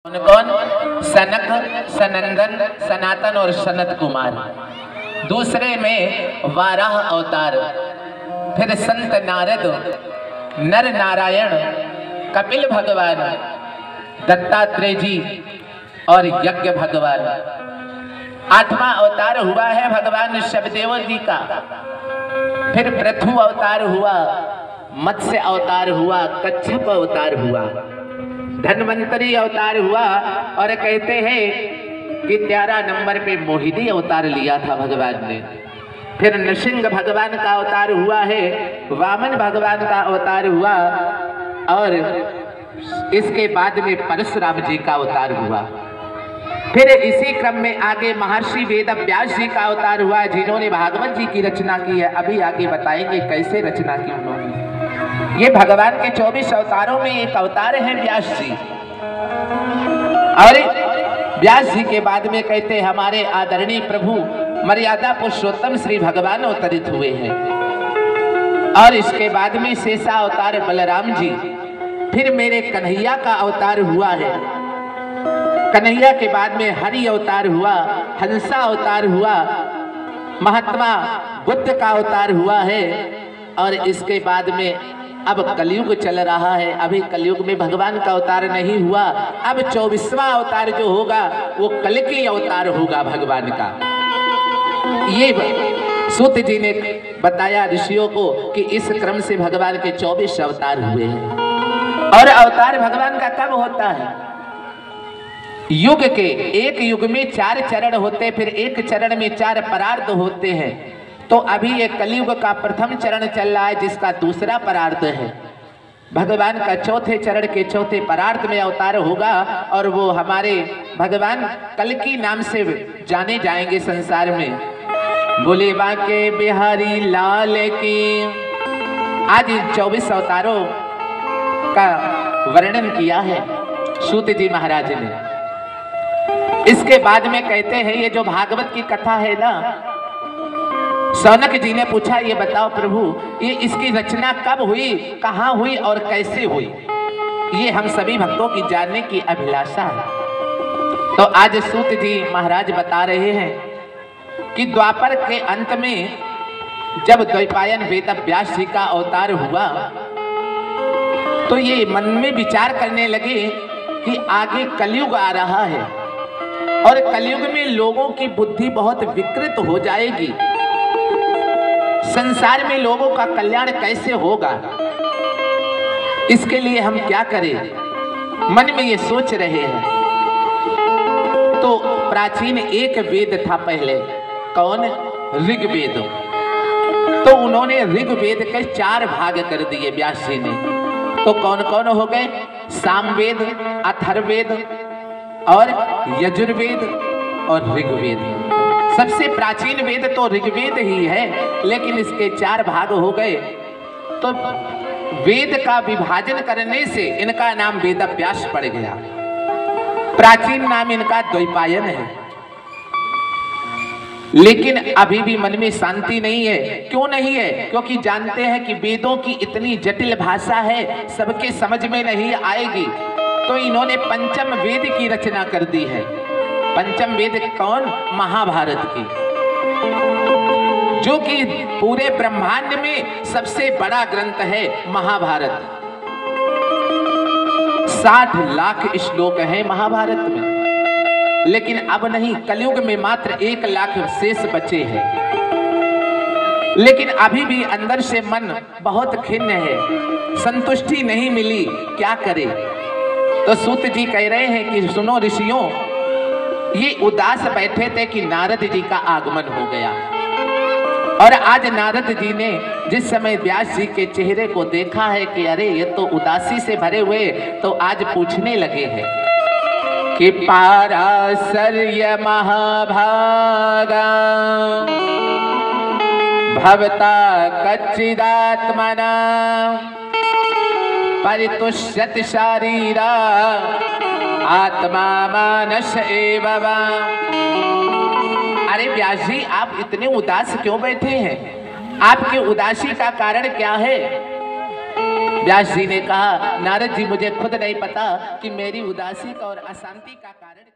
कौन कौन? सनक, सनंदन, सनातन और सनत कुमार। दूसरे में वाराह अवतार, फिर संत नारद, नर नारायण, कपिल भगवान, दत्तात्रेय जी और यज्ञ भगवान। आठवां अवतार हुआ है भगवान शबदेव जी का। फिर पृथु अवतार हुआ, मत्स्य अवतार हुआ, कच्छप अवतार हुआ, धन्वंतरी अवतार हुआ और कहते हैं कि 13 नंबर पे मोहिनी अवतार लिया था भगवान ने। फिर नृसिंह भगवान का अवतार हुआ है, वामन भगवान का अवतार हुआ और इसके बाद में परशुराम जी का अवतार हुआ। फिर इसी क्रम में आगे महर्षि वेद व्यास जी का अवतार हुआ, जिन्होंने भागवत जी की रचना की है। अभी आगे बताएंगे कैसे रचना की उन्होंने। ये भगवान के 24 अवतारों में एक अवतार है व्यास जी। और व्यास जी के बाद में कहते हैं हमारे आदरणीय प्रभु मर्यादा पुरुषोत्तम श्री भगवान अवतरित हुए हैं। और इसके बाद में शेषा अवतार बलराम जी। फिर मेरे कन्हैया का अवतार हुआ है। कन्हैया के बाद में हरि अवतार हुआ, हंसा अवतार हुआ, महात्मा बुद्ध का अवतार हुआ है। और इसके बाद में अब कलयुग चल रहा है। अभी कलयुग में भगवान का अवतार नहीं हुआ। अब 24वां अवतार जो होगा वो कल्कि अवतार होगा भगवान का। ये सूत जी ने बताया ऋषियों को कि इस क्रम से भगवान के 24 अवतार हुए हैं। और अवतार भगवान का कब होता है? युग के एक युग में 4 चरण होते, फिर एक चरण में 4 परार्थ होते हैं। तो अभी ये कलयुग का प्रथम चरण चल रहा है, जिसका दूसरा परार्थ है। भगवान का चौथे चरण के चौथे परार्थ में अवतार होगा और वो हमारे भगवान कल्कि नाम से जाने जाएंगे संसार में। बोले बांके बिहारी लाल की। आज इन 24 अवतारों का वर्णन किया है सूत जी महाराज ने। इसके बाद में कहते हैं ये जो भागवत की कथा है ना, सौनक जी ने पूछा ये बताओ प्रभु ये इसकी रचना कब हुई, कहाँ हुई और कैसे हुई? ये हम सभी भक्तों की जानने की अभिलाषा है। तो आज सूत जी महाराज बता रहे हैं कि द्वापर के अंत में जब द्वैपायन वेद व्यास जी का अवतार हुआ तो ये मन में विचार करने लगे कि आगे कलयुग आ रहा है और कलयुग में लोगों की बुद्धि बहुत विकृत हो जाएगी। संसार में लोगों का कल्याण कैसे होगा, इसके लिए हम क्या करें? मन में ये सोच रहे हैं। तो प्राचीन एक वेद था पहले, कौन? ऋग्वेद। तो उन्होंने ऋग्वेद के 4 भाग कर दिए व्यास जी ने। तो कौन कौन हो गए? सामवेद, अथर्ववेद और यजुर्वेद और ऋग्वेद। सबसे प्राचीन वेद तो ऋग्वेद ही है, लेकिन इसके 4 भाग हो गए। तो वेद का विभाजन करने से इनका नाम वेद व्यास पड़ गया। प्राचीन नाम इनका द्वैपायन है। लेकिन अभी भी मन में शांति नहीं है। क्यों नहीं है? क्योंकि जानते हैं कि वेदों की इतनी जटिल भाषा है, सबके समझ में नहीं आएगी। तो इन्होंने पंचम वेद की रचना कर दी है। पंचम वेद कौन? महाभारत की, जो कि पूरे ब्रह्मांड में सबसे बड़ा ग्रंथ है महाभारत। 60 लाख श्लोक है महाभारत में। लेकिन अब नहीं, कलयुग में मात्र 1 लाख शेष बचे हैं। लेकिन अभी भी अंदर से मन बहुत खिन्न है, संतुष्टि नहीं मिली, क्या करे? तो सूत जी कह रहे हैं कि सुनो ऋषियों, ये उदास बैठे थे कि नारद जी का आगमन हो गया। और आज नारद जी ने जिस समय व्यास जी के चेहरे को देखा है कि अरे ये तो उदासी से भरे हुए, तो आज पूछने लगे हैं कि पाराशर्य महाभागा भवता कच्चिदात्मना परितुष्यत शारीरा आत्मा मानस एव वा। अरे व्यास जी आप इतने उदास क्यों बैठे हैं? आपकी उदासी का कारण क्या है? व्यास जी ने कहा, नारद जी मुझे खुद नहीं पता कि मेरी उदासी का और अशांति का कारण